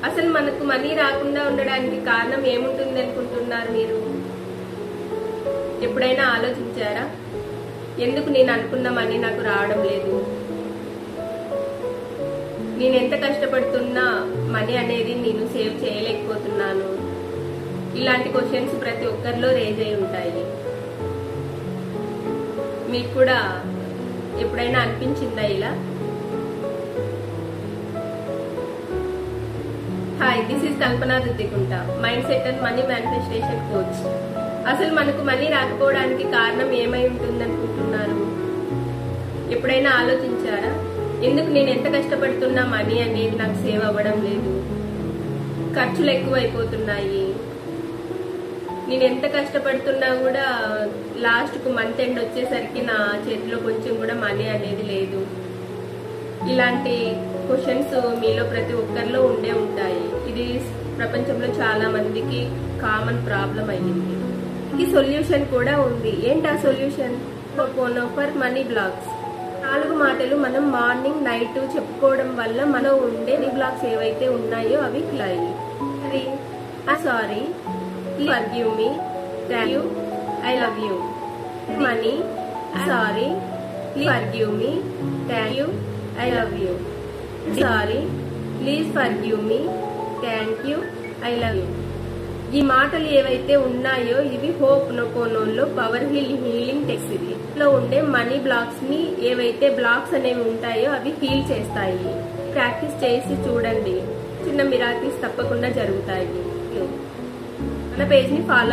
అసలు మనకు మనీ రాకుండా ఉండడానికి కారణం ఏముంటుంది అనుకుంటున్నారు మీరు? ఎప్పుడైనా ఆలోచించారా? ఎందుకు నేను అనుకున్న మనీ నాకు రావడం లేదు, నేను ఎంత కష్టపడుతున్నా మనీ అనేది నేను సేవ్ చేయలేకపోతున్నాను? ఇలాంటి క్వశ్చన్స్ ప్రతి ఒక్కరిలో రేజ్ అయి ఉంటాయి. మీకు కూడా ఎప్పుడైనా అనిపించిందా ఇలా? Hi, this is Kalpana Ruddikunta, mind set and money manifestation coach. అసలు మనకు మనీ రాకపోవడానికి కారణం ఏమై ఉంటుంది అనుకుంటున్నారు? ఎప్పుడైనా ఆలోచించారా? ఎందుకు నేను ఎంత కష్టపడుతున్నా మనీ అనేది నాకు సేవ్ అవ్వడం లేదు, ఖర్చులు ఎక్కువైపోతున్నాయి, నేను ఎంత కష్టపడుతున్నా కూడా లాస్ట్కు మంత్ ఎండ్ వచ్చేసరికి నా చేతిలో కొంచెం కూడా మనీ అనేది లేదు. ఇలాంటి క్వశ్చన్స్ మీలో ప్రతి ఒక్కరిలో ఉండే ఉంటాయి. ఇది ప్రపంచంలో చాలా మందికి కామన్ ప్రాబ్లం అయ్యింది. ఈ సొల్యూషన్ కూడా ఉంది. ఏంటి ఆ సొల్యూషన్? For money blocks. 4 మాటలు మనం మార్నింగ్ నైట్ చెప్పుకోవడం వల్ల మనలో ఉండే మనీ బ్లాక్స్ ఏవైతే ఉన్నాయో అవి clear. Sorry, forgive me, thank you, I love you. Money, sorry, forgive me, thank you, I love you. Sorry, please forgive me, thank you, I love you. ఈ మాటలు ఏవైతే ఉన్నాయో ఇవి హోపోనోపోనోలో పవర్ హీలింగ్ టెక్నిక్ లో ఉండే మనీ బ్లాక్స్ ని, ఏవైతే blocks అనేవి ఉంటాయో అవి హీల్ చేస్తాయి. ప్రాక్టీస్ చేసి చూడండి, చిన్న మిరాకిల్స్ తప్పకుండా జరుగుతాయి. మన పేజ్ ని ఫాలో